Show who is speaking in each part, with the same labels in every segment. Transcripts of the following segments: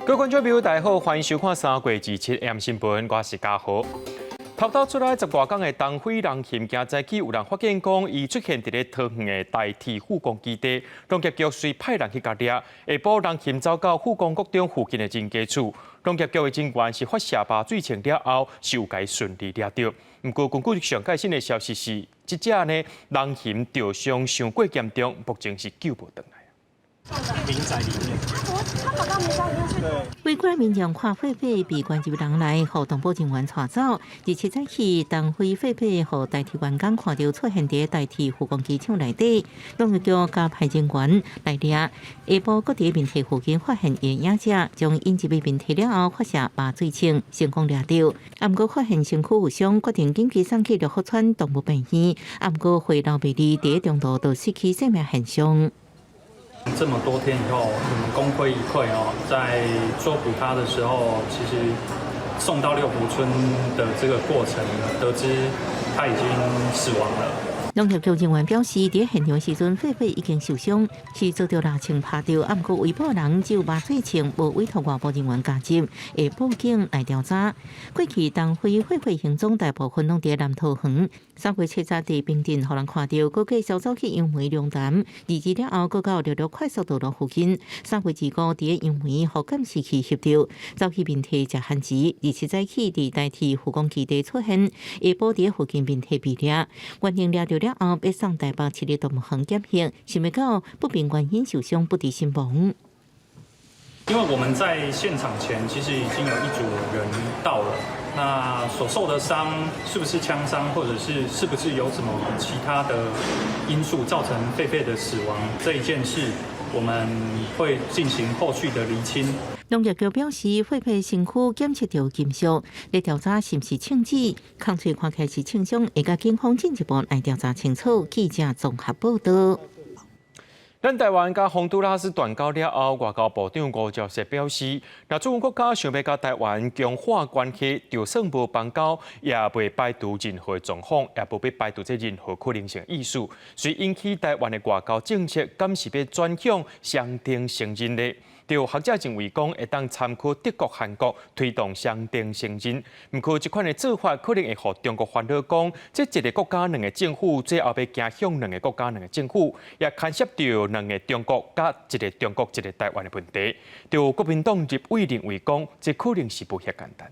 Speaker 1: 各位观众朋友，大家好，欢迎收看3月27 AM 新闻，我是嘉豪。偷偷出来10外天的东非人嫌今早起有人发现讲，伊出现伫咧桃园的大体护工基地，农业局随派人去甲抓。下晡人嫌走到护工国中附近的人家处，农业局的人员是发射把水枪了后，是有该顺利抓到。不过，根据上届新的消息是，即只呢人嫌吊伤伤过严重，目前是救不回来。
Speaker 2: 民宅里面，
Speaker 3: 他跑到民宅里面去。
Speaker 4: 围观民众看狒狒被关入人来，互动保人员带走。27早起，东非狒狒互代替员工看到出现伫代替护工机场内底，农业局加派人员来抓。下晡，搁伫面体附近发现野野者，将引入面体了后发射麻醉枪，成功抓到。不过发现身躯有伤，决定紧急送去乐福村动物病院。不过回老美丽第一中途就失去生命现象。
Speaker 2: 这么多天以后，我们功亏一篑哦，在捉捕它的时候，其实送到六福村的这个过程，得知它已经死亡了。
Speaker 4: 农业局人员表示，伫现场时阵，狒狒已经受伤，是遭到蜡枪拍到，不过围捕人只有麻醉枪，无委托外部人员加入，会报警来调查。过去东非狒狒行踪大部分拢伫南桃园，3月7日伫平镇，互人看到，佮继续走去杨梅龙潭，2日了后，佮到六六快速道路附近。3月25伫杨梅互监视器翕到，走去面体食番薯，27早起伫代替护工基地出现，下晡伫附近面体被抓，原因抓到了后，要送台北市立动物园检验，想不到不明原因受伤，不治身亡。
Speaker 2: 因为我们在现场前，其实已经有一组人到了。那所受的伤是不是枪伤，或者是不是有什么其他的因素造成狒狒的死亡？这一件事，我们会进行后续的厘清。
Speaker 4: 农业局表示，狒狒身躯检测到金属，来调查是不是枪支。空喙看起来是轻伤，会甲警方进一步来调查清楚。记者综合报道。
Speaker 1: 咱台湾甲洪都拉斯断交了后，外交部长吴钊燮表示，若中国国家想要甲台湾强化关系，就算无邦交，也袂排除任何状况，也无必排除这任何可能性意思，所以引起台湾的外交政策敢是要转向相定承认的。就学者认为讲，会当参考德国、韩国推动相定承认。不过，这款的做法可能会互中国烦恼，讲这一个国家两个政府最后要走向两个国家两个政府，也牵涉到两个中国甲一个中国一个台湾的问题。就国民党立委认为讲，这可能是不遐简单。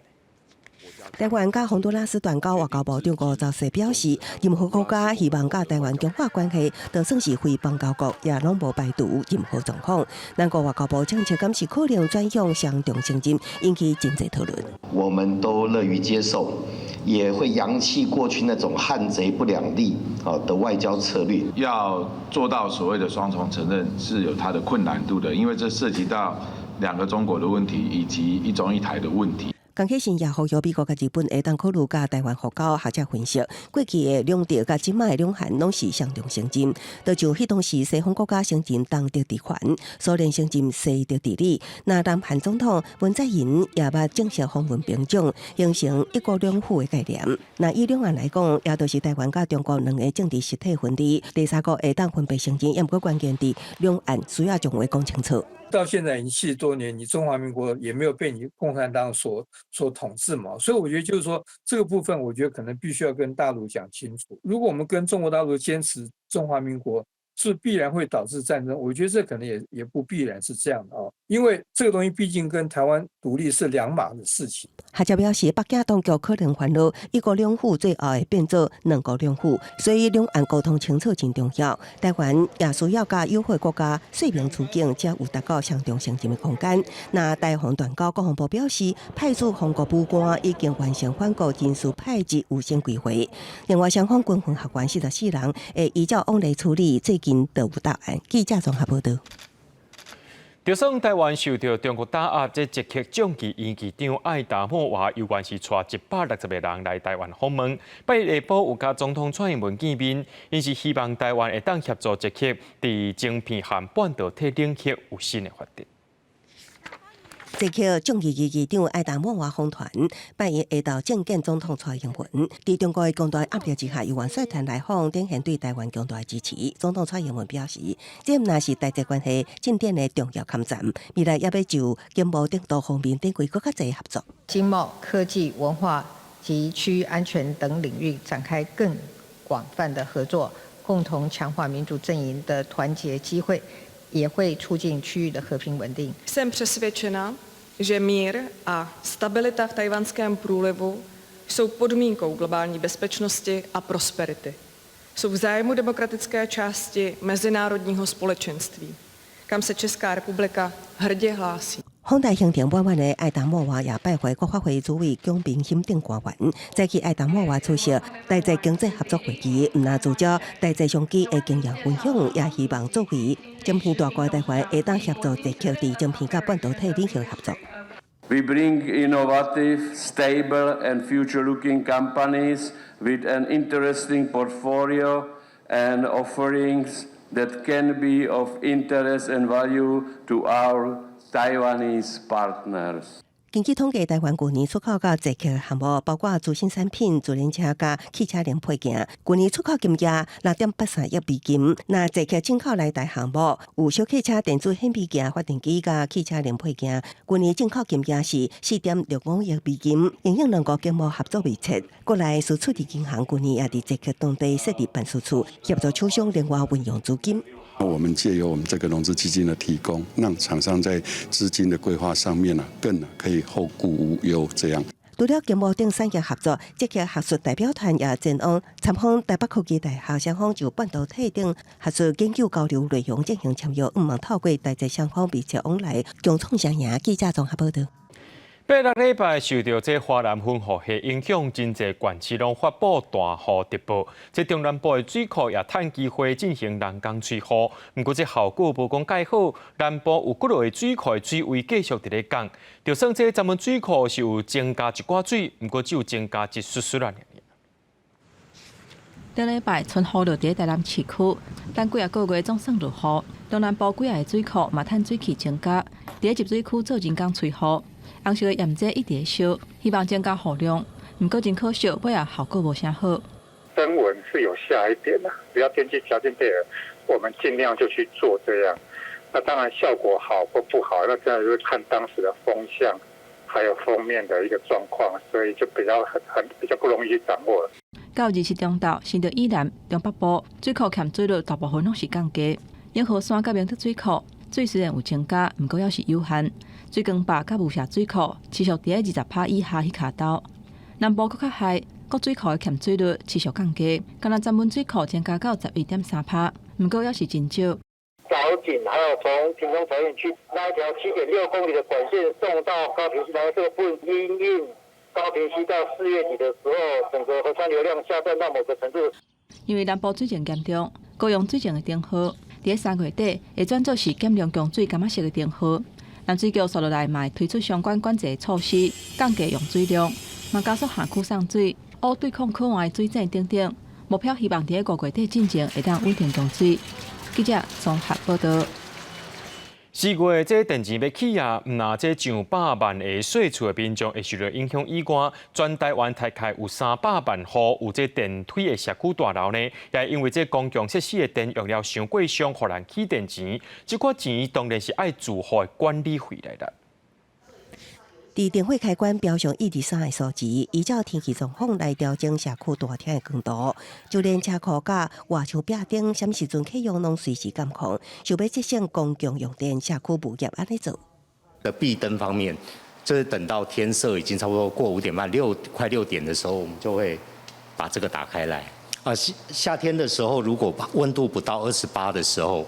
Speaker 5: 台湾甲洪都拉斯断交，外交部长吴钊燮表示，任何国家希望甲台湾强化关系，就算是非邦交国，也拢无排除任何状况。咱国外交部政策敢是可能转向相中承认，引起真济讨论。
Speaker 6: 我们都乐于接受，也会扬弃过去那种汉贼不两立的外交策略。
Speaker 7: 要做到所谓的双重承认是有它的困难度的，因为这涉及到两个中国的问题以及一中一台的问题。
Speaker 5: 江启臣也呼吁美国甲日本会当考虑甲台湾互交，学者分析，过去的两地甲即卖的两韩拢是相中承认，就像迄当时西方国家承认东德治权，苏联承认西德治理。那南韩总统文在寅也捌正式访问平壤，形成一国两府的概念。那以两岸来讲，也就是台湾甲中国两个政治实体分离，第三国会当分别承认，也毋过关键伫两岸需要将话讲清楚。
Speaker 8: 到现在已经70多年，你中华民国也没有被你共产党所统治嘛，所以我觉得就是说这个部分，我觉得可能必须要跟大陆讲清楚。如果我们跟中国大陆坚持中华民国，是必然会导致战争。我觉得这可能也不必然是这样的因为这个东西毕竟跟台湾独立是两码的事情。
Speaker 5: 学者表示，北京当局可能烦恼一国两府最后会变做两国两府，所以两岸沟通清楚真重要。台湾也需要甲友好国家说明处境，才有达到相中承认的空间。那台洪断交，国防部表示，派驻韩国武官已经完成返国人事派置优先规划。另外，双方军训学员44人会依照往例处理，最近都有答案。记者综合报道。
Speaker 1: 就算台湾受到中国打压，这捷克总机院机长艾达莫话，有关是带160个人来台湾访问。8日下晡有甲总统蔡英文见面，因是希望台湾会当协助捷克伫晶片和半导体领域有新的发展。
Speaker 5: 这客众议院议长艾达莫瓦访团拜因下到觐见总统蔡英文，在中国的强大压力之下，由元率团来访，展现对台湾强大的支持。总统蔡英文表示，这乃是台浙关系进展的重要坎站，未来也要就经贸等多方面展开更加多合作，
Speaker 9: 经贸、科技、文化及区域安全等领域展开更广泛的合作，共同强化民主阵营的团结机会。也会促进区域的和平稳定。
Speaker 10: Jsem přesvědčena, že mír a stabilita v Tajvanském průlivu jsou podmínkou globální bezpečnosti a prosperity. Jsou v zájmu demokratické části mezinárodního společenství, kam se Česká republika hrdě hlásí.
Speaker 5: 访台行程满满的艾达莫瓦也拜会国发会主委蒋平行政官员，再去艾达莫瓦出席台浙经济合作会议，唔但聚焦台浙商机的经验分享，也希望作为晶片大国台湾会当协助地区伫晶片甲半导体领域合作。
Speaker 11: We bring innovative, stable, and future-looking companies with an interesting portfolio and offerings that can be of interest and value to our Taiwanese partners.
Speaker 5: 根据统计，台湾去年出口到浙客项目包括自身产品、自行车加汽车零配件，去年出口金额6.83亿美金。那浙客进口来台项目有小汽车、电子显微镜、发电机加汽车零配件，去年进口金额是4.65亿美金。因应两国经贸合作密切，国内输出的银行去年也伫浙客当地设立办事处，协助厂商另外运用资金。
Speaker 12: 我们借由我们这个融资基金的提供，让厂商在资金的规划上面更可以后顾无忧。这样，
Speaker 5: 除了经贸等产业合作，这个学术代表团也前往参访台北科技大学，双方就半导体等学术研究交流内容进行签约，望透过台浙双方密切往来，共创双赢。记者综合报道。
Speaker 1: 八六礼拜受到这华南风雨的影响，真侪县市拢发布大雨特报。这中南部的水库也趁机会进行人工催雨，不过这效果无讲介好。南部有几落的水库的水位继续伫咧降，就算这咱们水库是有增加一寡水，不过只有增加一丝丝啦。
Speaker 13: 顶礼拜春雨落伫台南市区，但几个月总算落雨，中南部几个水库嘛趁水气增加，伫集水区做人工催雨。红色的盐碱一直在烧，希望增加雨量，不过真可惜，尾啊效果无啥好。
Speaker 14: 增温是有下一点的，只要天气条件配合，我们尽量就去做这样。那当然效果好或不好，那真的就是看当时的风向，还有封面的一个状况，所以就比较不容易去掌握了。
Speaker 13: 到27中昼，新竹以南、中北部水库欠水率大部分拢是降低，永和山甲明德水库水虽然有增加，不过也是有限。水光坝甲雾社水库持续伫20%以下迄卡兜，南部搁较害，各水库的欠水率持续降低，敢若曾文水库增加到11.3%，不过也是真少。
Speaker 14: 藻井还有从屏东财园区那一条7.6公里的管线送到高屏溪，然后这个部分因应高屏溪到4月底的时候，整个河川流量下降到某个程度。
Speaker 13: 因为南部水情严重，高雄水情的电荷伫3月底会转做是减量供水感色的电荷。南水局所落来嘛推出相关管制措施，降低用水量，嘛加速下区送水，乌对抗可外水井等等。目标希望伫5月底进前会当稳定供水。记者综合报道。
Speaker 1: 4月这电钱要起啊，唔那这上百万的税厝的民众会受到影响以外，全台湾大概有300万户有这电梯的社区大楼呢，也因为这公共设施的电用了伤过伤，互人起电钱，这块钱当然是爱住户的管理费来的。
Speaker 5: 伫电费开关标上123的数字，依照天气状况来调整社区大厅的光度。就连车库甲外墙壁顶什么时阵启用，拢随时监控。想要节省公共用电，社区物业安尼做。
Speaker 15: 闭灯方面，就是等到天色已经差不多过5点半、快6点的时候，我们就会把这个打开来。夏天的时候，如果温度不到28的时候，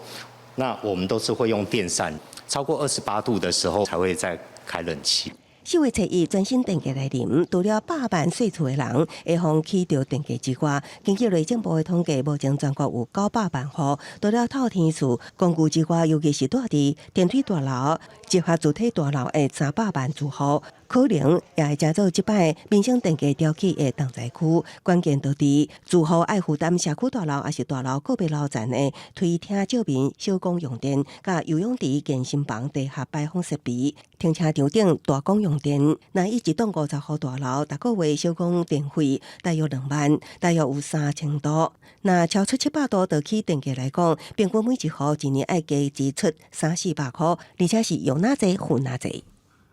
Speaker 15: 那我们都是会用电扇，超过28度的时候才会再开冷气。
Speaker 5: 4月7日全新电价来临，除了100万税厝的人会放起着电价之外，根据内政部的统计，目前全国有900万户除了透天厝、公寓之外，尤其是住伫电梯大楼、集合主体大楼的300万住户，可能也会加做即摆民生电价调起的重灾区。关键就伫住户爱负担社区大楼还是大楼个别楼层的推厅照明、小公用电、甲游泳池、健身房、地下摆放设备、停车场等大公用电。那以一栋50户大楼，逐个月小公电费大约2万，大约有3000度。那超出700度倒起电价来讲，平均每一户一年爱加支出300-400块，而且是用哪济付哪济。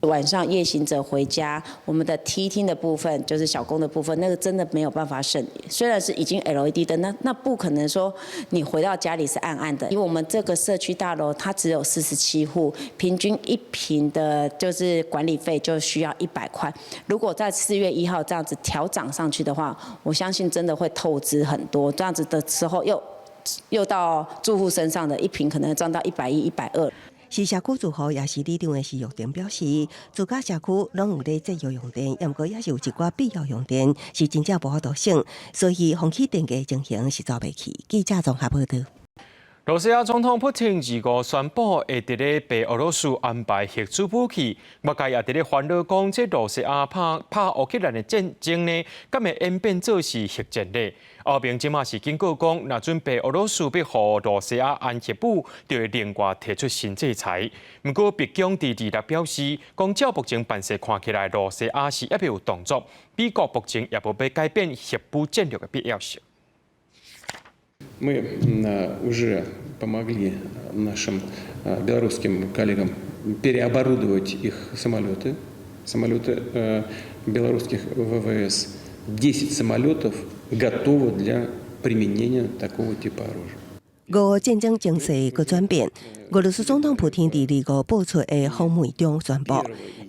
Speaker 16: 晚上夜行者回家，我们的梯厅的部分就是小工的部分，那个真的没有办法省。虽然是已经 LED 灯，那不可能说你回到家里是暗暗的。因为我们这个社区大楼它只有47户，平均1坪的就是管理费就需要100块。如果在4月1号这样子调涨上去的话，我相信真的会透支很多。这样子的时候又到住户身上的1坪可能涨到110、120。
Speaker 5: 是社区住户也是里长的使用电表示，自家社区拢有咧节约用电，不过也是有一寡必要用电，是真正无法度省，所以放弃电价情形是走袂去。记者综合报道。
Speaker 1: 罗西亚总统普京25宣布会伫咧白俄罗斯安排核子武器，外界也伫咧烦恼讲，这罗西亚拍乌克兰的战争呢，敢会演变做是核战呢？后面即马是警告讲，若准白俄罗斯要互罗西亚安核武，就会另外提出新制裁。不过，北京伫2日表示，讲照目前办事看起来，罗西亚是还没有动作，美国目前也无要改变核武战略的必要性。
Speaker 17: Мы уже помогли нашим белорусским коллегам переоборудовать их самолеты белорусских ВВС. 10 самолетов готовы для применения такого типа оружия.
Speaker 5: 俄战争情势搁转变，俄罗斯总统普京伫25播出的访问中宣布，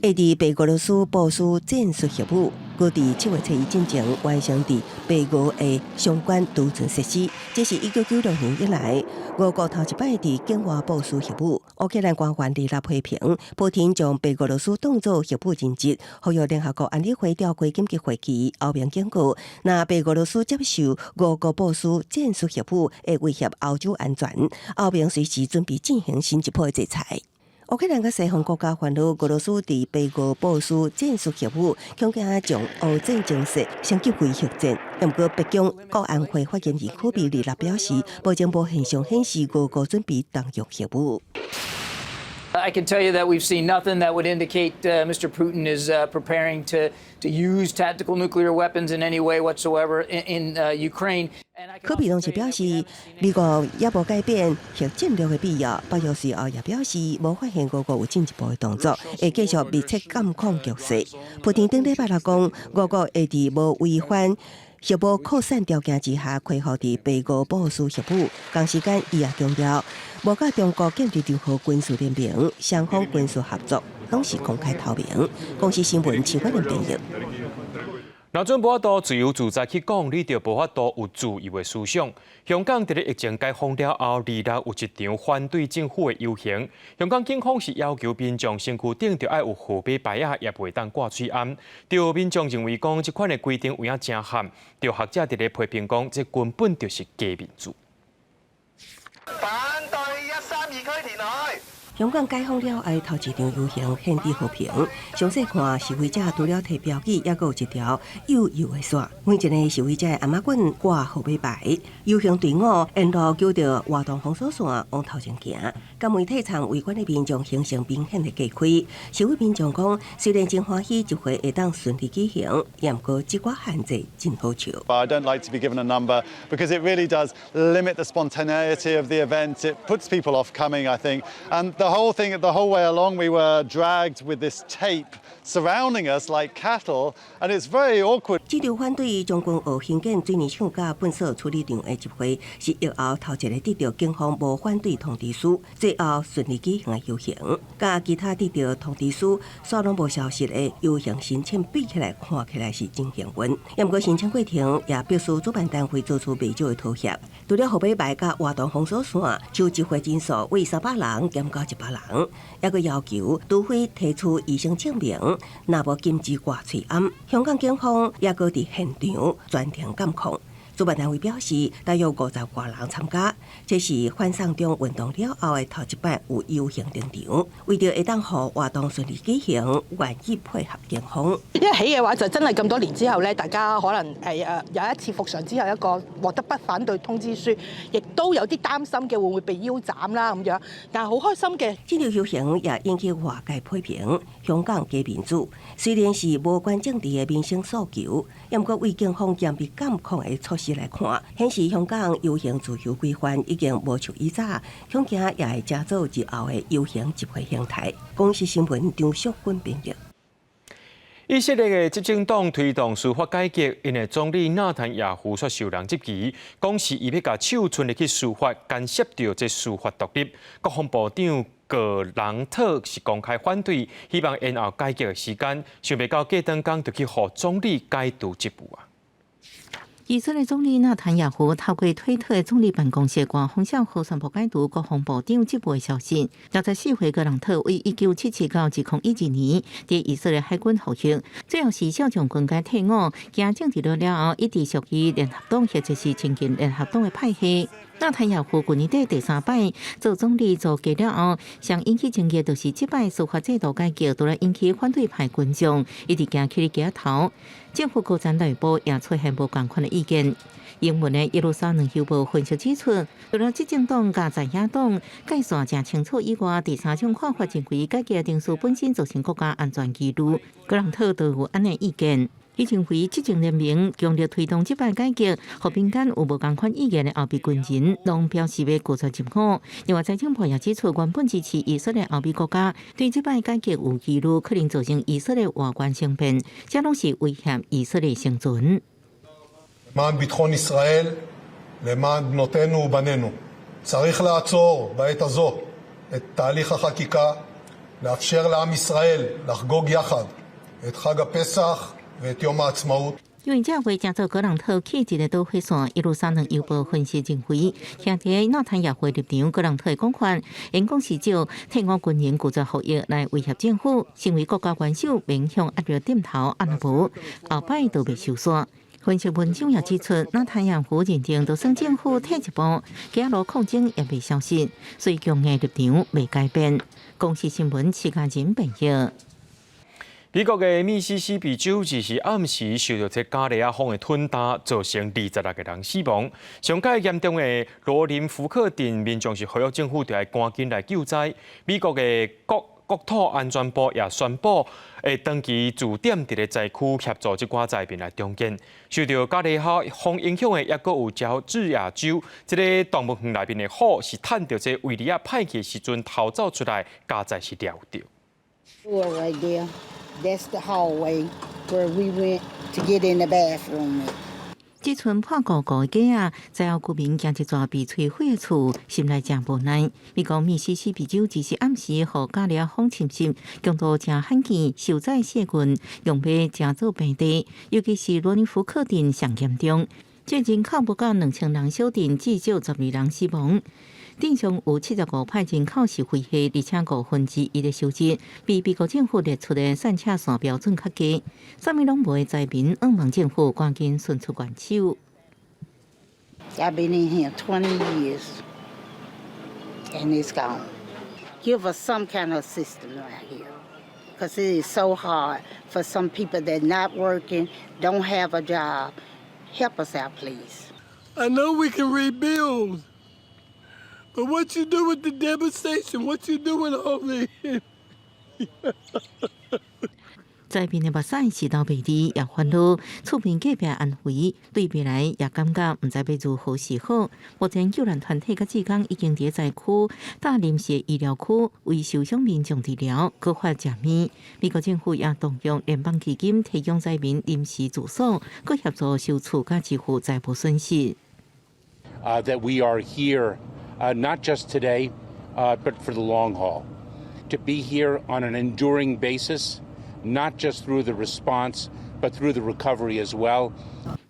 Speaker 5: 会伫白俄罗斯部署战术核武，搁伫7月7日进前完成伫白俄的相关储存设施。这是1996年以来，俄国头一摆伫境外部署核武。乌克兰官员2日批评，普京将白俄罗斯当作核武人质，呼吁联合国安理会召开紧急会议。后面警告，若白俄罗斯接受俄国部署战术核武，会威胁欧洲安全。后面随时准备进行新一波的制裁。乌克兰甲西方国家烦恼俄罗斯伫白俄部署战术核武，恐惊将乌战情势升级为核战。不过，北京国安会发言人科比2日表示，目前无现象显示俄国准备动用核武。
Speaker 18: I can tell you that we've seen nothing that would indicate Mr. Putin is preparing to use tactical nuclear weapons in any way whatsoever in Ukraine.
Speaker 5: 科比同时表示，美国也无改变核战略的必要。白俄时后也表示，无发现俄国有进一步的动作，会继续密切监控局势。普京顶礼拜六讲，俄国会伫无违反核武扩散条件之下，恢复伫白俄部署核武。同时间，伊也强调，无甲中国建立任何军事联盟，双方军事合作拢是公开透明。公司新闻陈慧玲编译。
Speaker 1: 若准无法度自由自在去讲，你就无法度有自由的思想。香港伫咧疫情解封了后，2日有一场反对政府的游行。香港警方是要求民众身躯顶着爱有号码牌啊，也袂当挂嘴暗。着民众认为讲，这款的规定有影真罕。着学者伫咧批评讲，这根本就是假民主。
Speaker 19: 反对132區填海。
Speaker 5: 香港解封了后，头一场游行献地和平。详细看，示威者除了摕标语，也有一条幼幼的线。每一个示威者的阿妈棍挂号码牌。游行队伍沿路叫着活动封锁线往头前行。甲媒体场围观的民众形成明显的隔开。示威民众讲，虽然真欢喜集会会当顺利举行，也毋过这寡限制真好笑。
Speaker 20: I don't like to be given a number because it really does limit the spontaneity of the event. It puts people off coming, I think. And the whole way along, we were dragged with this tape surrounding us like cattle, and it's very awkward.
Speaker 5: 这场反对中共学兴建水泥厂甲粪扫处理场的集会，是疫后头一个得到警方无反对通知书，最后顺利举行的游行。甲其他得到通知书所拢无消息的游行申请比起来，看起来是真幸运。也毋过申请过程也必须主办单位做出未少的妥协。除了号码牌甲活动封锁线，就集会人数为300人减到100人，也个要求除非提出医生证明，若无禁止挂喙罨。香港警方也个伫现场全程监控。主办单位表示，大约50多人参加，这是反送中运动了后的头一摆有游行登场。为着会当互活动顺利举行，愿意配合警方。
Speaker 21: 一起嘅話就真係咁多年之後咧，大家可能係有一次復常之後一個獲得不反對通知書，亦都有啲擔心嘅會唔會被腰斬啦咁樣。但係好開心嘅。
Speaker 5: 這條遊行也引起外界批評。香港嘅民主雖然是無關政治嘅民生訴求，也毋過為警方嚴密監控嘅措施來看，顯示香港遊行自由規範已經無像以早，恐驚也會加做日後嘅遊行集會形態。公視新聞張淑君報道。
Speaker 1: 以色列嘅執政黨推動司法改革，因為總理納坦雅胡所受人質疑，講是伊要甲手伸入去司法干涉到這司法獨立。國防部長格朗特是公開反對，希望延後改革嘅時間，想袂到過兩天就去予總理解除職務啊。
Speaker 4: 以色列總理納坦雅胡透過推特嘅總理辦公室官方向宣布解除國防部長職務嘅消息。64歲格朗特為1977到2012年佇以色列海軍服役，最後是少將軍階退伍，行政治了後，一直屬於聯合黨或者是親近聯合黨嘅派系。納坦雅胡去年底第3擺做總理做過了後，想引起爭議就是這擺司法制度改革都來引起反對派群眾一直行起嚟頭。政府高層內部也出現無共款嘅意見。英文嘅耶路撒冷郵報分析指出，除了執政黨加在野黨解說正清楚以外，第三種看法認為改革定數本身造成國家安全疑慮。格朗特都有安尼意見。伊認為執政聯盟強力推動這擺改革，和民間有無共款意見嘅後備軍人，攏表示要鼓吹入伍。另外，財政部也指出，原本支持以色列後備國家對這擺改革有疑慮，可能造成以色列外觀生變，這攏是威脅以色列生存。
Speaker 22: למען ביטחון ישראל, למען בנותינו ובנינו. צריך לעצור בעת הזו את תהליך החקיקה, לאפשר לעם ישראל לחגוג יחד את חג הפסח ואת יום העצמאות.
Speaker 4: 因为这回加州格朗特起一个导火线，耶路撒冷邮報分析認為，兄弟納坦雅胡立場格朗特嘅講法，因講是照替我軍人故作服役來威脅政府，成為國家元首面向壓力點頭，按無後擺都未收煞。分析文章也指出，納坦雅胡認定就算政府退一步，假如抗爭也未消失，所以強硬立場未改變。公視新聞謝家仁報道。
Speaker 1: 美國嘅密西西比州就是暗時受到這加利亞風嘅吞打，造成26個人死亡。上屆嚴重嘅羅林福克鎮民眾是呼籲政府要趕緊來救災。美國嘅國土安全部也宣布，會長期駐點佇個災區協助這寡災民來重建。受到加利亞風影響嘅，也閣有喬治亞州，這個動物園內面嘅虎是趁到這維利亞歹去時陣逃走出來，加在是抓到。
Speaker 23: That's the hallway where we went to get in the bathroom.
Speaker 4: 這村破舊舊嘅家，在後居民驚一座被摧毀嘅厝，心內真無奈。美國密西西比州只是暗時和加利亞風侵襲，強度正罕見，受災細菌用被正做病地，尤其是羅尼福克鎮上嚴重。這人口不到2000人小鎮，至少12人死亡。鎮上有75派人口是廢棄，而且1/5嘅數字比美國政府列出嘅散車線標準較低。啥物攏無嘅災民，希望政府趕緊伸出援手。
Speaker 23: I've been in here 20 years, and it's gone. Give us some kind of system right here, because it is so hard for some people that not working, don't have a job. Help us out, please.
Speaker 24: I know we can rebuild. But what you do with the devastation? What you do with all this?
Speaker 4: 災民嘅目屎是到未離，也煩惱，厝邊隔壁安危，對未來也感覺唔知要如何是好。目前救援團體甲志工已經喺災區搭臨時醫療區為受傷民眾治療，各發食面。美國政府也動用聯邦基金提供災民臨時住所，各協助受厝甲支付財務損失。
Speaker 25: That we are here. Not just today, but for the long haul. To be here on an enduring basis, not just through the response, but through the recovery as well.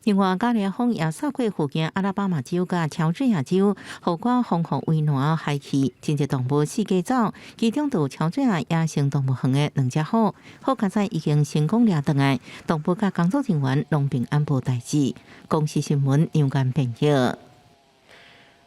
Speaker 4: 另外，加利风也扫过附近阿拉巴马州甲乔治亚州，后果风雨为南海去，真济动物四界走，其中有乔治亚野生动物园的2只虎，虎较早已经成功掠回来，动物甲工作人员拢平安无代志。公司新闻杨间编译。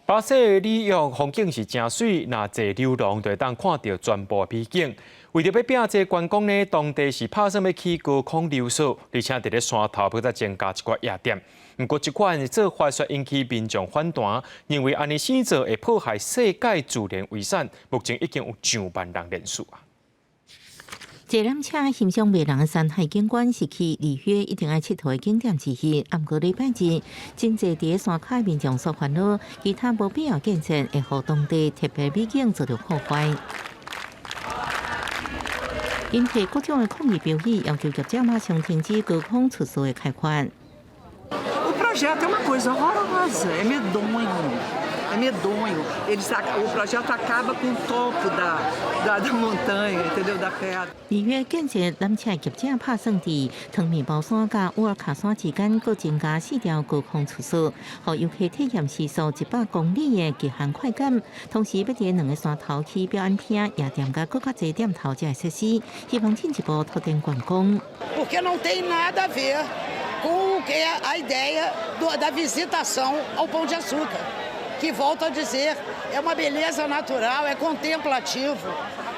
Speaker 1: 巴西的里约风景是真水，若坐流浪就会当看到全部美景。为着要摒这观光呢，当地是拍算要起高空流索，而且伫咧山头要再增加一寡夜店。不过，这款做法却引起民众反弹，认为安尼生做会破坏世界自然遗产。目前已经有上万人人数啊。
Speaker 4: 坐缆车欣赏迷人的山海景观是去里约一定爱佚佗的景点之一。不过礼拜日，真侪伫山脚民众所烦恼，其他无必要建设会互当地特别美景遭到破坏。引起各种的抗议标语，要求业者马上停止高空出租的开发。
Speaker 2: O projeto é uma coisa horrorosa, é medonho. É medonho. O projeto acaba com o topo da montanha, entendeu? Da queda.
Speaker 4: 里约建设缆车业者拍算伫汤面包山甲乌尔卡山之间，各增加4条高空出租，互游客体验时速100公里的极限快感。同时，要伫2个山头起表演厅、夜店甲更较侪点头这设施，希望进一步拓展观光。
Speaker 23: Porque não tem nada a ver com o que a ideia da visitação ao Pão de Açúcar. Que volto a dizer, é uma beleza natural, é contemplativo,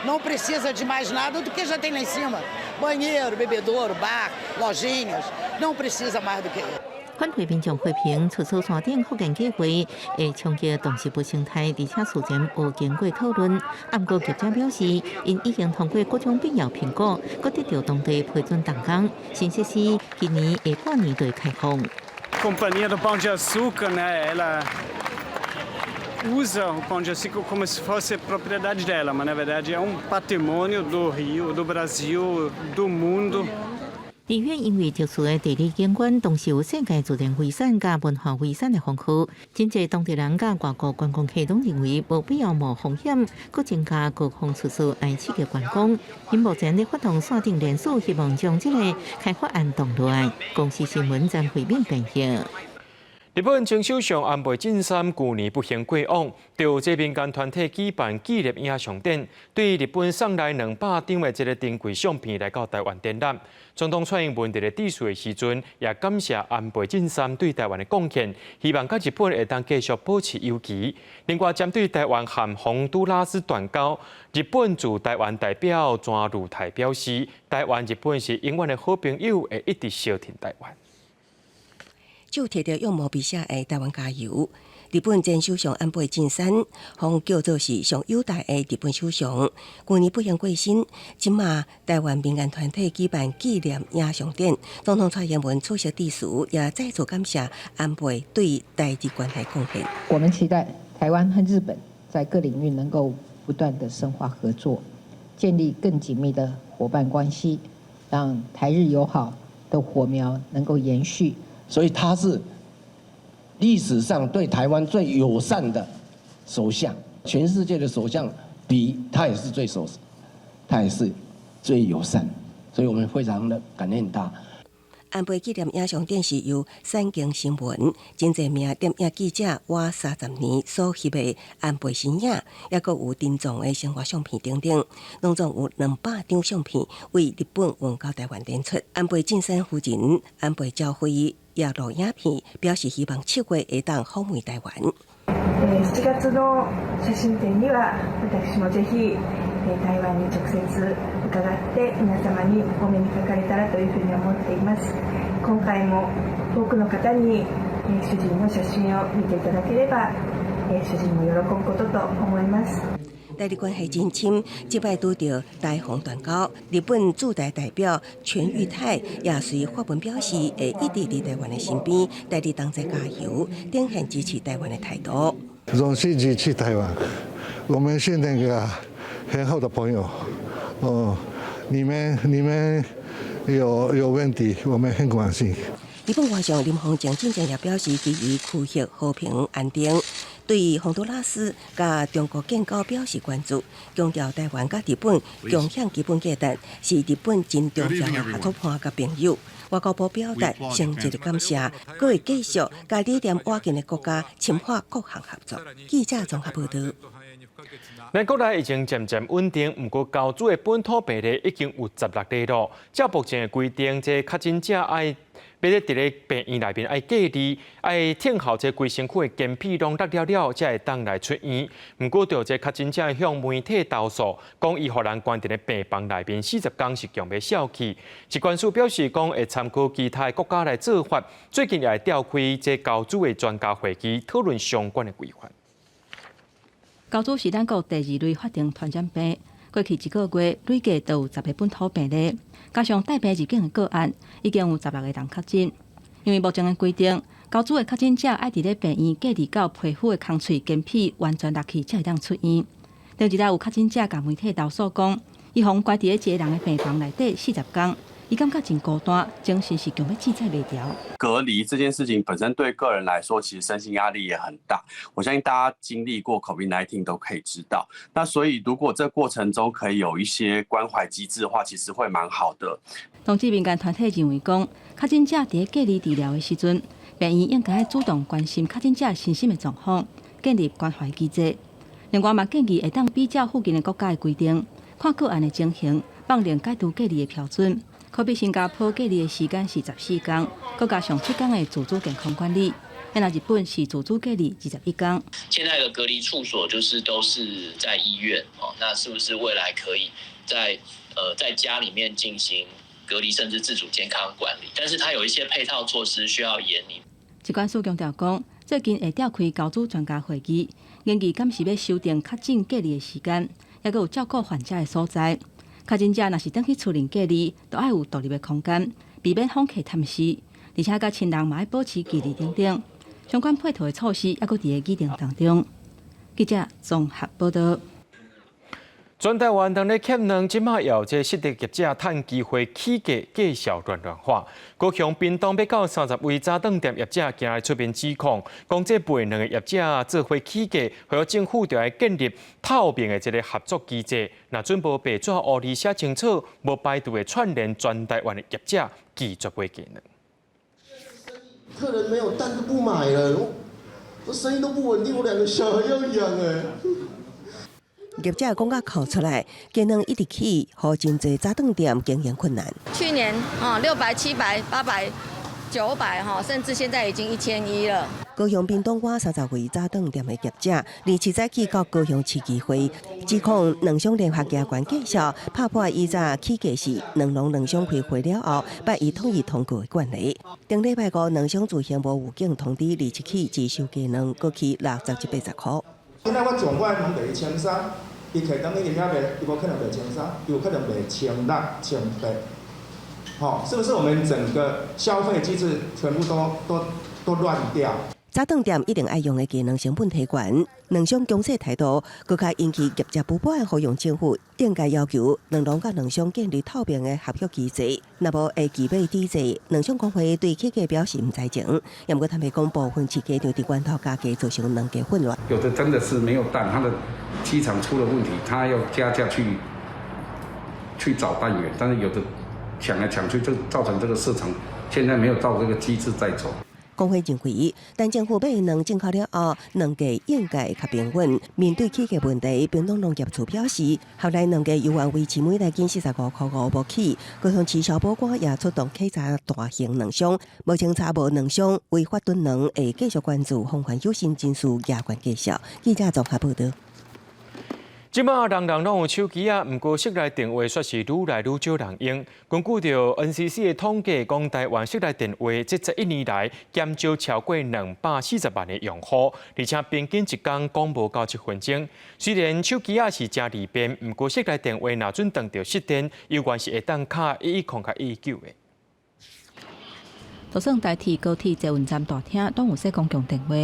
Speaker 23: não precisa de mais nada do que já tem lá em cima. Banheiro, bebedouro, bar, lojinhas, não precisa mais do que isso.
Speaker 4: 反对民众批评出租山顶福建计划会冲击动植物生态，而且事前无经过讨论。不过业者表示，因已经通过各种必要评估，搁得到当地批准动工。新设施今年下半年就开放。
Speaker 3: Companhia do Pão de Açúcar, né? Ela usa o Pão de Açúcar como se fosse propriedade dela, mas na verdade é patrimônio do Rio, do Brasil, do mundo.
Speaker 4: 里约因为特殊的地理景观，同时有世界自然遗产甲文化遗产的丰富，真侪当地人甲外国观光客拢认为无必要冒风险，搁增加高空出租来刺激观光。因目前咧发动山顶联署，希望将这个开发案动落来。公司新闻张惠敏编译。
Speaker 1: 日本前首相安倍晋三去年不幸过往，就这民间团体举办纪念影像展，对日本送来200张的这个珍贵相片来到台湾展览。总统蔡英文在致辞的时阵，也感谢安倍晋三对台湾的贡献，希望甲日本会当继续保持友谊。另外，针对台湾和洪都拉斯断交，日本驻台湾代表庄如台表示，台湾日本是永远的好朋友，会一直相挺台湾。
Speaker 5: 就摕着用毛笔写的台湾加油。日本前首相安倍晋三，被叫做是上友台的日本首相。去年不幸过身，即马台湾民间团体举办纪念影像展，总统蔡英文出席致辞，也再次感谢安倍对台日关系贡献。
Speaker 9: 我们期待台湾和日本在各领域能够不断的深化合作，建立更紧密的伙伴关系，让台日友好的火苗能够延续。
Speaker 6: 所以他是历史上对台湾最友善的首相，全世界的首相比他也是他也是最友善，所以我们非常的感念他。
Speaker 5: 安倍纪念影像展是由产经新闻真侪名电影记者活30年所翕的安倍身影，也佫有珍藏的生活相片等等，拢总有200张相片为日本运到台湾展出。安倍晋三夫人安倍昭惠也录影片，表示希望7月会当访问台湾。
Speaker 7: 7月の写真展には私もぜひ台湾に直接伺って皆様にお目にかかれたらというふうに思っています。今回も多くの方に主人の写真を見ていただければ主人も喜ぶことと思います。
Speaker 5: 台日关系真深，即摆拄着台洪断交，日本驻台代表全裕泰也随发文表示，会一直伫台湾的身边，台日同齐加油，展现支持台湾的态度。
Speaker 8: 荣幸支持台湾，我们是那个很好的朋友。你们有问题，我们很关心。
Speaker 5: 日本外相林芳正真正也表示支持区域和平安定。对洪都拉斯甲中国建交表示关注，强调台湾甲日本共享基本价值，是日本真重要的合作伙甲朋友。外交部表达诚挚的感谢，佮会继续甲理念瓦近的国家深化各项合作。记者综合报道。
Speaker 1: 咱国内已经渐渐稳定，不过交煮的本土病例已经有16例咯。照目前的规定，这确诊者爱要咧伫咧病院内面爱隔离，爱听候这规身躯的检体拢落了，才会当来出院。不过，着这确诊者向媒体投诉，讲伊互人关伫咧病房内面40天是强要笑气。疾管署表示，讲会参考其他国家来做法，最近也会召开这交煮的专家会议，讨论相关的规范。
Speaker 10: 交煮是咱国第2类法定传染病，过去1个月累计都有10个本土病例，加上带病入境的个案，已经有16个人确诊。因为目前的规定，交煮的确诊者爱伫咧病院隔离到皮肤的空喙检体完全落去，才会当出院。另一日有确诊者甲媒体投诉讲，伊互关伫咧一个人的病房内底40天。伊感觉真孤单，精神是强要记载袂掉。
Speaker 11: 隔离这件事情本身对个人来说，其实身心压力也很大。我相信大家经历过 COVID-19 都可以知道。那所以如果这过程中可以有一些关怀机制的话，其实会蛮好的。
Speaker 10: 同志民间团体认为讲，确诊者伫隔离治疗的时阵，病院应该主动关心确诊者身心的状况，建立关怀机制。另外嘛，建议会当比较附近的国家的规定，看个案的情形，放另解除隔离的标准。可比新加坡隔离的时间是14天，再加上7天的自主健康管理。那日本是自主隔离21天。
Speaker 12: 现在的隔离处所都是在医院哦，那是不是未来可以在家里面进行隔离，甚至自主健康管理？但是它有一些配套措施需要研拟。
Speaker 10: 疾管署强调讲，最近会召开交煮专家会议，研究敢是要修订确诊隔离的时间，也有照顾患者的所在。确诊者若是转去厝邻隔离，都爱有独立的空间，避免访客探视，而且甲亲人嘛要保持距离等等。相关配套的措施，也搁伫个议定当中。记者综合报道。
Speaker 1: 全台湾人咧欠粮，即马有这失业者趁机会起价继续乱花。高雄屏东要到30位早顿店业者今日出面指控，讲这卖粮的业者做伙起价，还有政府就要建立透明的这个合作机制。若准无白纸黑字写清楚，无排除会串联全台湾的业者拒绝买价呢。
Speaker 13: 客人没有单就不买了，我生意都不稳定，我2个小孩要养哎。
Speaker 5: 业者讲甲哭出来，价量一直起，互真侪早顿店经营困难。
Speaker 14: 去年600、700、800、900甚至现在已经1100了。
Speaker 5: 高雄屏东湾30位早顿店的业者，27早起到高雄市议会，指控两商联合加权介绍拍破以早起价时，两商开会了后，把伊统一通过的惯例。顶礼拜5，两商自行无预警通知27起只收价量，过去60至80块。
Speaker 13: 现在我总管拢卖1300，伊客当伊饮料卖，伊无可能卖1300，有可能卖1600、1800。好，是不是我们整个消费机制全部都乱掉？
Speaker 5: 早顿店一定爱用的价量成本提悬，两商强势态度，更加引起业者不满，呼吁政府应该要求两农甲两商建立透明的合约机制，若无会拒买抵制。两商工会对起价表示唔知情，也不过他们讲部分市价场伫源头加价，造成两家混乱。
Speaker 26: 有的真的是没有蛋，它的机场出了问题，他要加价去找蛋源，但是有的抢来抢去，就造成这个市场现在没有照这个机制在走。
Speaker 5: 工会认为，但政府买粮进口了后，两价应该较平稳。面对起价问题，屏东农业处表示，后来两价犹原维持每斤45块5无起。高雄市消保官也出动稽查大型粮商，目前查无两商违法囤粮，会继续关注风环有心人士亚权介绍。记者综合报道。
Speaker 1: 即马人人拢有手机啊，不过室内电话却是愈来愈少人用。根据着 NCC 的统计，讲台湾室内电话这11年来减少超过240万的用户，而且平均一天讲无到7分钟。虽然手机啊是真利便，不过室内电话若准断着失电，有关是会当卡1100-119的。
Speaker 10: 就算台铁、高铁、捷运站大厅都有设公共电话，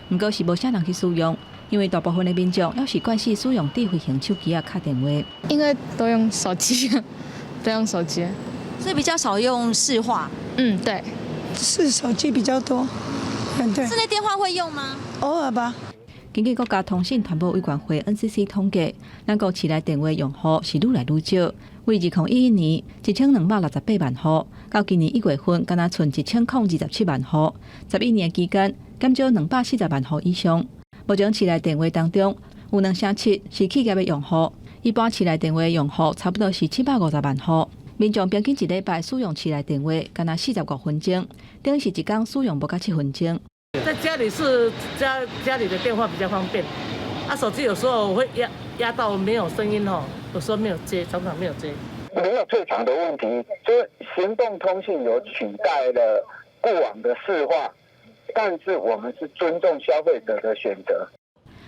Speaker 10: 不过是无啥人去使用。因为大部分的民众要习惯是使用智慧型手机啊、卡电话，
Speaker 27: 应该都用手机，都用手机，
Speaker 14: 所以比较少用市话。
Speaker 27: 对，
Speaker 28: 是手机比较多。对。
Speaker 14: 室内电话会用吗？
Speaker 28: 偶尔吧。
Speaker 10: 根据国家通信传播委员会 NCC 统计，咱国市内电话用户是愈来愈少，为2011年1268万户，到今年1月份，敢若剩1027万户，11年期間減少240萬戶以上。目前市內電話當中，有2.7%是企業的用戶，一般市內電話用戶差不多是750萬戶。民眾平均一禮拜使用市內電話，敢若45分鐘，等於是一天使用不到7分鐘。
Speaker 15: 在家里是家里的電話比較方便，手機有時候我會壓到沒有聲音有時候沒有接，常常沒有接。
Speaker 16: 没有最长的问题，就是行動通訊有取代了過往的市話，但是我們是尊重消費者的選擇。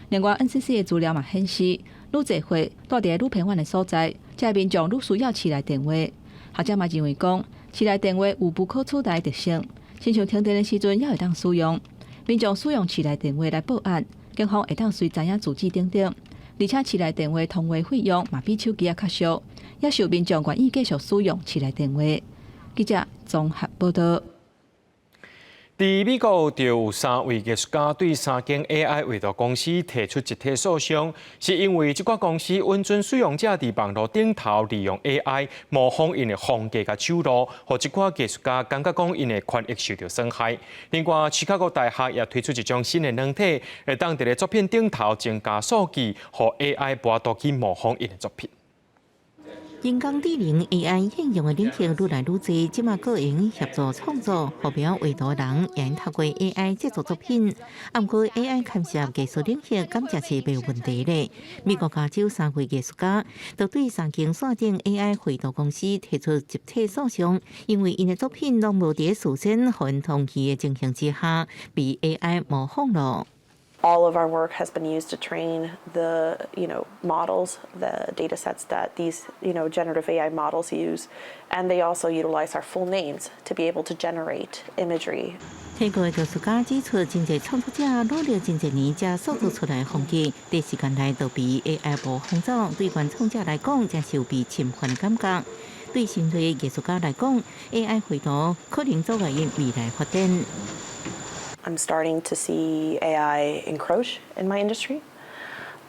Speaker 10: 另外 ，NCC 的資料嘛顯示，愈濟歲住佇愈偏遠的所在，這民眾愈需要市內電話。學者嘛認為講，市內電話有不可取代的特性，親像停電的時陣也會當使用。民眾使用市內電話來報案，警方會當隨知影住址等等。而且市內電話通話費用嘛比手機較俗，也受民眾願意繼續使用市內電話。記者綜合報道。
Speaker 1: 在美國，就有3位藝術家對3間 AI 畫圖公司提出集體訴訟，是因為這間公司允准使用者在網絡頂頭利用 AI 模仿因的風格甲手路，讓這款藝術家感覺講因的權益受到損害。另外，芝加哥大學也推出一種新的軟體，會當在作品頂頭增加數據，讓 AI 無法去模仿因的作品。
Speaker 4: 人工智能 AI 應用的領域愈來愈多，即馬個用協助創作、目標畫圖人也透過 AI 製作作品。不過 AI 牽涉技術領域，感覺是沒有問題的。美國加州3位藝術家就對3間線頂 AI 繪圖公司提出集體訴訟，因為因的作品攏無佇事先和同期的情形之下被 AI 模仿了。
Speaker 17: All of our work has been used to train the, models, the data sets that these, generative AI models use, and they also utilize our full names to be able to generate imagery.
Speaker 4: 泰國藝術家指出，真濟創作者努力真濟年才塑造出來風格，短時間內就被 AI 模仿走，對原創者來講，真是有被侵犯感覺。對新銳藝術家來講 ，AI 繪圖可能作為因未來發展。
Speaker 17: I'm starting to see AI encroach in my industry.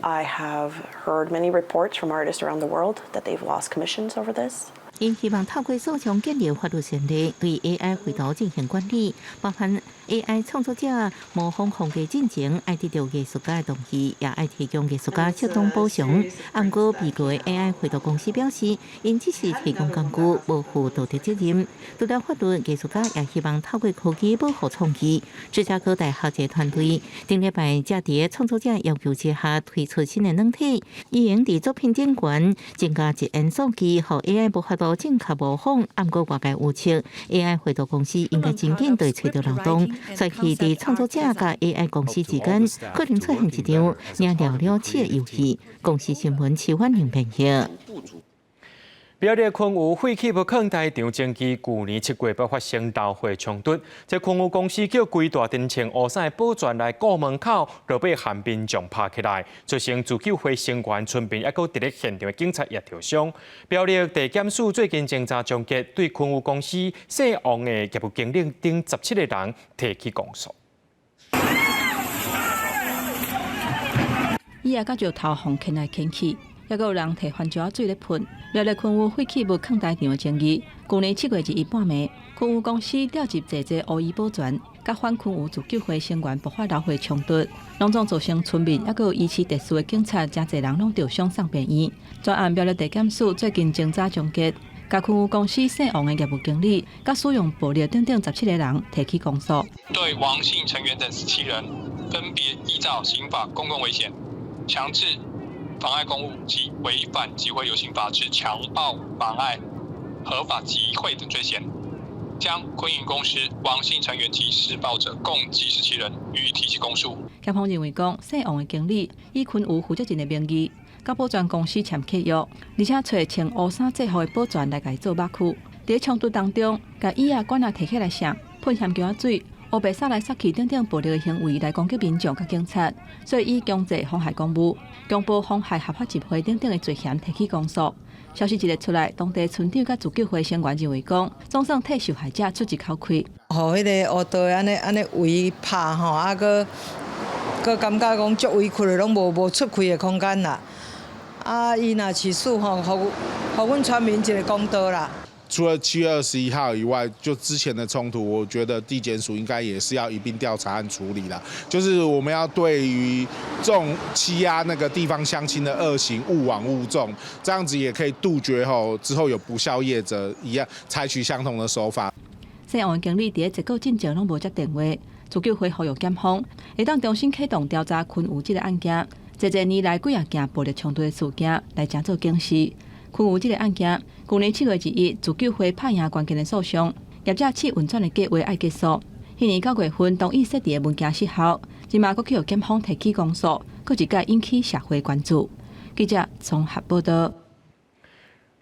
Speaker 17: I have heard many reports from artists around the world that they've lost commissions over this.
Speaker 4: 因希望透過訴訟建立法律先例，對 AI 繪圖進行管理，包含 AI 創作者模仿風格進前，愛得到藝術家的同意，也愛提供藝術家適當補償。不過，美國 AI 繪圖公司表示，因只是提供工具，無負道德責任。除了法律，藝術家也希望透過科技保護創意。芝加哥大學這團隊頂禮拜才在創作者要求之下推出新的軟體，已經在作品頂懸增加一元數據，讓 AI 無法度正確模仿。不過外界預測 AI 繪圖公司應該真緊對找到漏洞。所以在創作者甲 AI 公司之間，可能出現一場惹了了此的遊戲。公司新聞市歡迎評價。
Speaker 1: 苗栗昆武废棄物坑大場前期去年7月爆發生鬧火衝突，這昆武公司叫規大電線烏山保全來顧門口，落被韓民眾拍起來，造成自救會成員村民還佫佇咧現場的警察也受傷。苗栗地檢署最近偵查終結，對昆武公司姓王的業務經理等17個人提起公訴。
Speaker 10: 伊也甲就頭紅牽來牽去。也有人摕番薯水咧噴。苗栗昆武廢棄物坑大場的爭議，去年7月1日半暝，昆武公司調集濟濟惡意保全，甲反昆武自救會成員爆發鬧火衝突，攏總造成村民，也有疑似特殊的警察，真濟人攏受傷送病院。專案苗栗地檢署最近偵查終結，甲昆武公司姓王的業務經理，甲使用暴力等等17個人提起公訴。
Speaker 18: 對王姓成員等17人，分別依照刑法公共危險、強制妨礙公務及違反集會遊行法之強暴妨礙合法集會等罪嫌，將昆雲公司王姓成員及施暴者共計17人予以提起公訴。
Speaker 10: 檢方認為講，姓王的經理以昆武負責人的名義，甲保全公司簽契約，而且找穿烏衫制服的保全來甲伊做肉區。在衝突當中，甲椅啊管啊提起來上，噴鹹椒水。烏白殺來殺去等等暴力的行為來攻擊民眾甲警察，所以以強制妨害公務、強暴妨害合法集會等等的罪嫌提起公訴。消息一日出來，當地村長甲自救會成員認為講，總算替受害者出一口氣。
Speaker 19: 互迄個烏道安尼圍拍吼，閣感覺講足委屈的，攏無出氣的空間啦。伊若起訴吼，给阮村民一个公道啦。
Speaker 2: 除了7月21号以外，就之前的冲突，我觉得地检署应该也是要一并调查和处理啦。就是我们要对于这种欺压那个地方乡亲的恶行勿枉勿纵，这样子也可以杜绝之后有不肖业者一样采取相同的手法。
Speaker 10: 涉案经理伫1个进前拢无接电话，自救会呼吁检方会当重新启动调查昆有这个案件，这年来几啊件暴力冲突的事件来正做警示。昆有这个案件，去年7月1日，自救会拍赢关键的诉讼，业者试运转的计划爱结束。迄年9月份，同意设置的物件失效，今嘛佫去予检方提起公诉，佫一改引起社会关注。记者综合报道。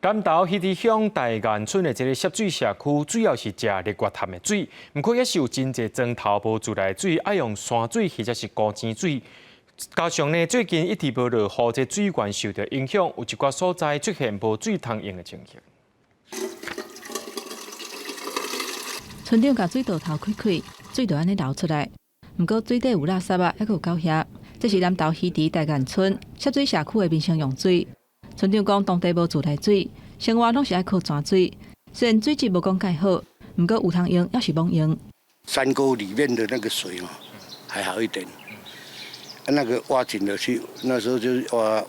Speaker 1: 南投迄伫乡大安村的这个涉水社区，主要是食日月潭的水，不过也是有真侪庄头无自来水，爱用山水或者是高井水。加上呢，最近一直无落雨，这水源受到影响，有一寡所在出现无水通用的情形。
Speaker 10: 村长甲水道头开开，水就安尼流出来。不过水底有垃圾啊，还佫有狗遐。这是南投溪池大安村涉水社区的民生用水。村长讲，当地无自来水，生活拢是爱靠泉水。虽然水质无讲介好，不过有通用，要是罔用。
Speaker 3: 山沟里面的那个水哦，还好一点。那个挖井的去，那时候就是挖，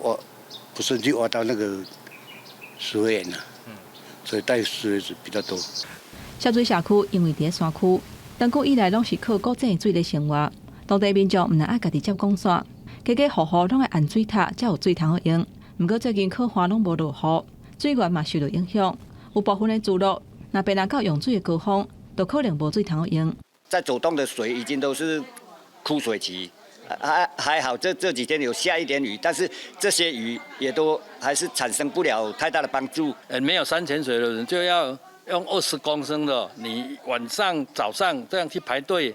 Speaker 3: 不顺去挖到那个食盐了，所以带水比较多。
Speaker 10: 涉水社区因为伫山区，长久以来拢是靠古井的水来生活，当地民众毋能爱家己接供线，家家户户拢爱按水塔才有水通好用。不过最近靠花拢无落雨，水源嘛受到影响，有部分的聚落若被人到用水的高峰，都可能无水通好用。
Speaker 20: 在走动的水已经都是枯水期。还好，这几天有下一点雨，但是这些雨也都还是产生不了太大的帮助。
Speaker 21: 没有山泉水的人就要用20公升的，你晚上、早上这样去排队，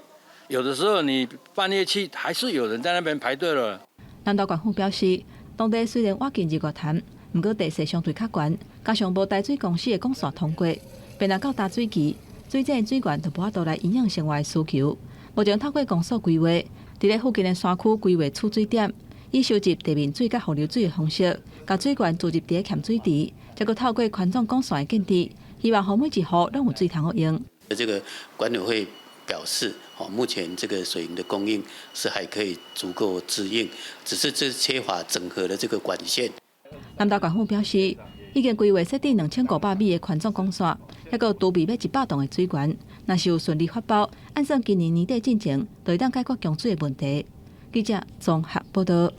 Speaker 21: 有的时候你半夜去，还是有人在那边排队了。
Speaker 10: 南投县府表示，当地虽然挖近日月潭，不过地势相对较悬，加上无排水公司的管线通过，便若到大水期，水井的水源就无法度来影响生活的需求。目前透过公所规划。伫咧附近的山区规划储水点，以收集地面水甲河流水的方式，把水源注入伫咧欠水池，再佫透过宽纵管线的建制，希望每一户拢有水通好用。
Speaker 22: 这个管委会表示，目前这个水源的供应是还可以足够支应，只是这缺乏整合的这个管线。
Speaker 10: 南投县府表示，已经规划设定2500米的宽纵管线，还佫独备要100栋的水源。若是有顺利发包，按算今年年底进前，就会当解决供水的问题。记者综合报道。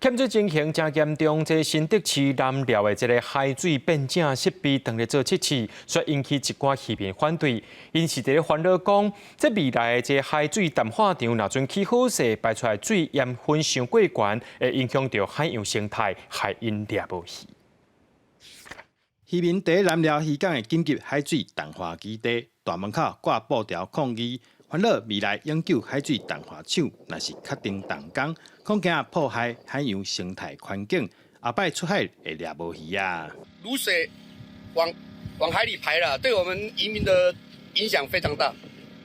Speaker 1: 欠水情形真严重，这新竹市南寮的这个海水变正设备当日做测试，却引起一寡市民反对。因是伫咧烦恼讲，这未来的这海水淡化厂若准起好势，排出来水盐分伤过悬，会影响到海洋生态，害因掠无去。
Speaker 23: 渔民伫南寮渔港的紧急海水淡化基地大门口挂布条抗议，烦恼未来永久海水淡化厂若是确定动工，恐惊破坏海洋生态环境，后摆出海会掠无鱼啊！
Speaker 24: 卤水往海里排了，对我们渔民的影响非常大，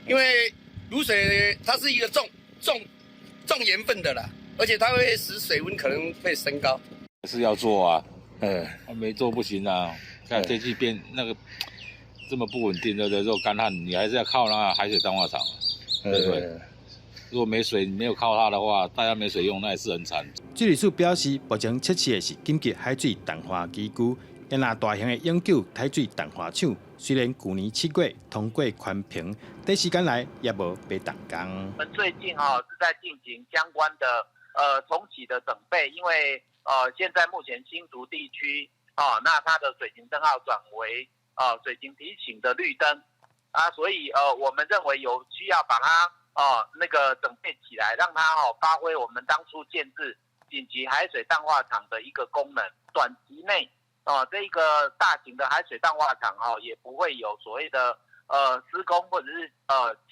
Speaker 24: 因为卤水它是一个重盐分的啦，而且它会使水温可能会升高。
Speaker 25: 是要做啊，没做不行啊。看天气变那个这么不稳定的时候干旱，你还是要靠那个海水淡化厂，对不对？如果没水，你没有靠它的话，大家没水用，那也是很惨。
Speaker 23: 水利署表示，目前测试的是紧急海水淡化机构，也拿大型的永久海水淡化厂，虽然去年7月通过宽评，短时间内也无被动工。
Speaker 29: 我们最近是在进行相关的重启的准备，因为现在目前新竹地区那它的水情灯号转为水情提醒的绿灯啊，所以我们认为有需要把它那个准备起来，让它发挥我们当初建制紧急海水淡化厂的一个功能。短期内这个大型的海水淡化厂也不会有所谓的施工或者是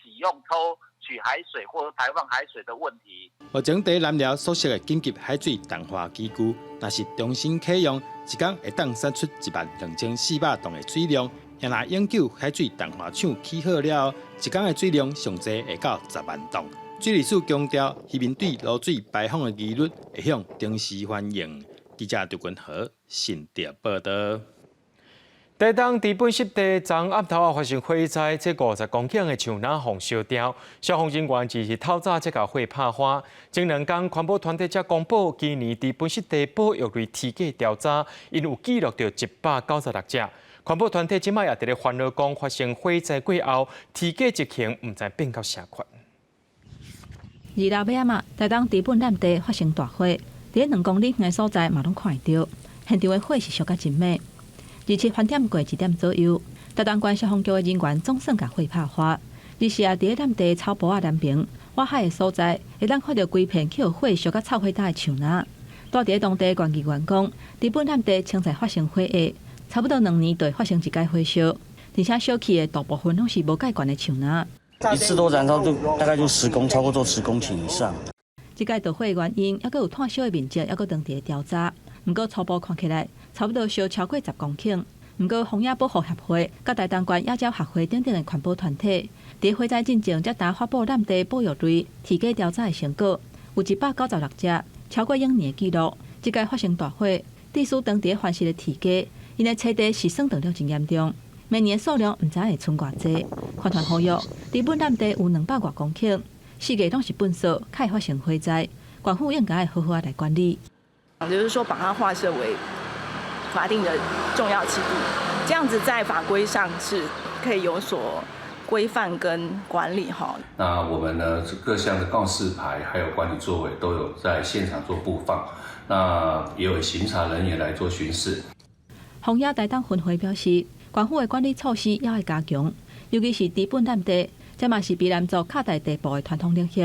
Speaker 29: 启用抽取海水或者排放海水的问题。
Speaker 23: 目前在南寮所设的紧急海水淡化机构，若是重新启用，一天会当产出12400吨的水量。也若永久海水淡化厂起好了，一天的水量上济会到10万吨。水利署强调，渔民对污水排放的疑虑会向重视反映。记者刘君和新店报道。
Speaker 1: 台东伫本湿地昨暗头发生火灾，这50公顷的树林红烧掉。消防人员只是透早才甲火拍花，前2天环保团体才公布，今年伫本湿地保育类体格调查，因有记录到196只。环保团体即摆也伫咧烦恼讲，发生火灾过后，体格一型唔知变到啥款。
Speaker 10: 2日尾仔台东伫本南地发生大火，伫咧2公里远的所在嘛拢看会到，现场的火是烧甲真猛。27翻点过1点左右，台东县消防局的人员总算甲火拍花。日时啊，伫咧南地草埔仔南边挖海的所在，会当看到规片起火烧甲臭火大的树林。住伫咧当地管理员讲，伫本南地清早发生火灾，差不多2年就发生一届火烧，而且烧起的大部分拢是无盖管的树林。
Speaker 5: 一次都燃烧大概就超过10公顷以上。
Speaker 10: 这届导火的原因，还佫有炭烧的面积，还佫当地的调查。不过初步看起来，差不多烧超过10公顷。不过风野保护协会、甲台东县野鸟协会等等的环保团体，伫火灾进前才达发布南地保育类体格调查的成果，有196只，超过1年的记录。这届发生大火，地属当地环视的体格，因的车地是算断了真严重。每年的数量唔知会剩偌济。环团呼吁，伫本南地有200多公顷，4个拢是粪扫，才会发生火灾。县府应该好好来管理。
Speaker 6: 就是说，把它划设为法定的重要栖地，这样子在法规上是可以有所规范跟管理哈。
Speaker 7: 那我们呢，各项的告示牌还有管理作为都有在现场做布放，那也有巡查人员来做巡视。
Speaker 10: 丰野台东分会表示，县府的管理措施要加强，尤其是伫本南地，这嘛是卑南族卡在地部的传统领域，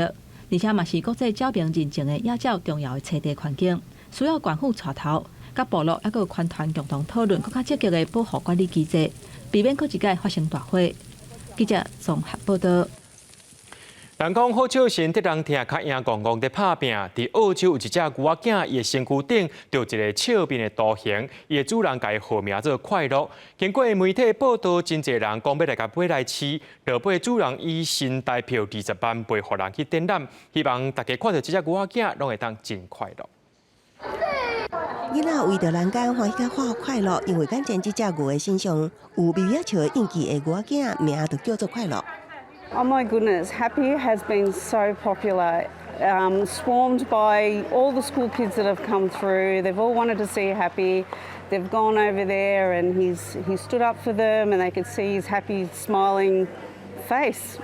Speaker 10: 而且嘛是国际照明认证的野鸟重要的栖地环境。需要县府带头，甲部落还有环团共同讨论更加积极的保护管理机制，避免佫一届发生大火。记者综合报道。
Speaker 1: 人讲好笑神得人听，较赢戆戆在拍拼。伫澳洲有一只牛仔囝，伊的身躯顶着一个笑面的图形，伊的主人家号名做快乐。经过媒体报道，真侪人讲要来甲买来饲，落尾主人以新台票20万卖互人去展览，希望大家看到这只牛仔囝，拢会当真快乐。
Speaker 8: 囡仔为着人间欢喜甲快乐，因为眼前这只牛的身上有微微笑印记的牛仔囝，名就叫做快乐。
Speaker 9: Oh my goodness, Happy has been so popular, swarmed by all the school kids that have come through. They've all wanted to see Happy. They've gone over there and he stood up for them and they could see his happy, smiling face.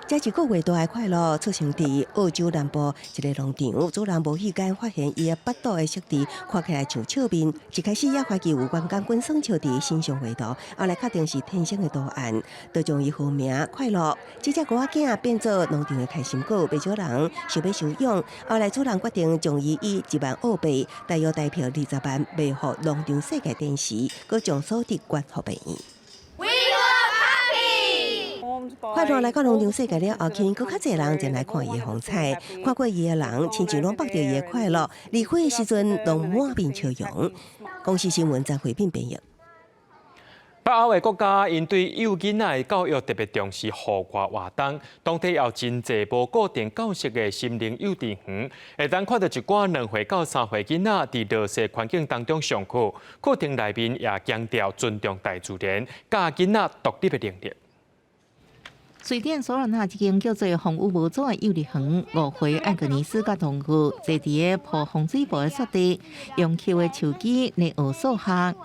Speaker 8: 这一个月大的快乐，出生伫澳洲南部一个农场，主人无意间发现伊的腹肚的色地看起来像笑面，一开始也怀疑有员工滚耍笑伫身上画图，后来确定是天生的图案，就将伊号名快乐。这只牛仔囝变做农场的开心果，不少人想要收养，后来主人决定将伊以1万澳币，大约代票20万卖互农场世界电视，佮将所得捐互病院。快乐来到农场世界了后，更较侪人前来看伊的风采，看过伊的人，亲像拢绑着伊的快乐。离开的时阵，拢满面笑容。公司新闻在回应编译。
Speaker 1: 北欧的国家因对幼囡仔的教育特别重视户外活动，当地也有真侪无固定教室的心灵幼稚园，会当看到一寡2岁到3岁囡仔伫弱势环境当中上课，课程内面也强调尊重大自然，教囡仔独立的能力。
Speaker 4: 瑞典索罗纳一间叫做风雨无阻的幼儿园，5岁艾格尼斯甲同学坐伫个铺风水布的雪地，用手的手机来学数学。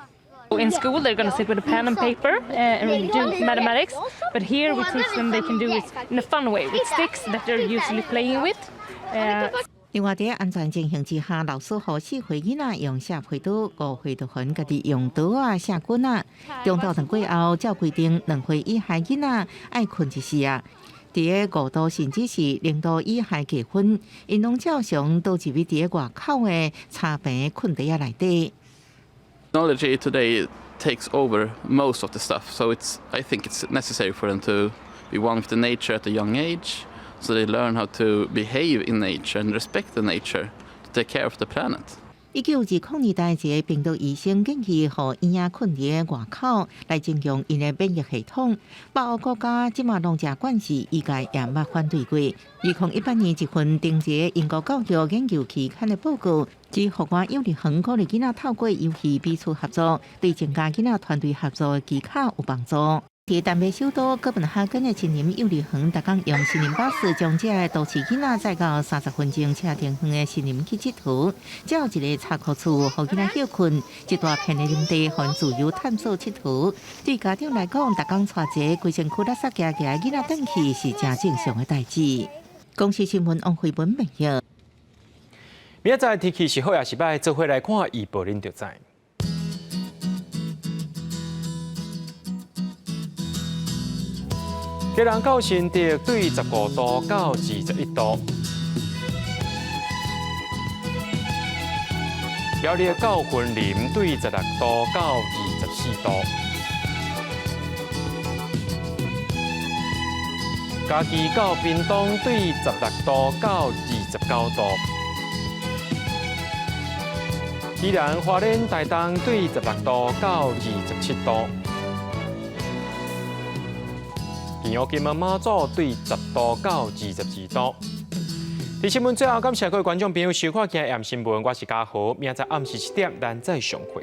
Speaker 27: In school, they're going to sit with a pen and paper and do mathematics. But here, we teach them they can do it in a fun way with sticks that they're usually playing with.
Speaker 4: 另外，在安全情形之下，老师予4岁囡仔用写批刀，5岁就分家己用刀啊、写棍啊。中昼堂过后，照规定2岁以下囡仔爱困1时啊。伫个5度甚至是0度以下计分，因拢照常都入去伫个外口的茶坪困地仔内底。
Speaker 11: Technology today takes over most of the stuff, so I think it's necessary for them to be one with the nature at a young age. So they learn how to behave in nature and respect the nature, to take care of the planet.
Speaker 4: 1920年代，一个病毒医生建议，互婴仔困伫外口来增强因的免疫系统。北欧国家即马拢食惯势，医界也捌反对过。2018年一份定节英国教育研究期刊的报告，指互我幼儿园鼓励囡仔透过游戏彼此合作，对增加囡仔团队合作的技巧有帮助。伫南美首都哥本哈根的森林幼儿园，逐工用森林巴士将这个都市囡仔载到30分钟车程远的森林去佚佗。才有一个插库厝，互囡仔休困，一大片的林地，互自由探索佚佗。对家长来讲，逐工带一个规身躯垃圾夹夹囡仔转去是真正常的代志。公司新闻王慧文报道。
Speaker 1: 明仔载天气是好也是歹，做伙来看预报，恁就知。基隆到新竹对15度到21度，苗栗到云林对16度到24度，嘉义到屏东对16度到29度，宜兰花莲台东对16度到27度。平阳金门马祖对10度到22度。伫新闻最后，感谢各位观众朋友收看今日新闻，我是嘉豪，明仔载暗时7点咱再相会。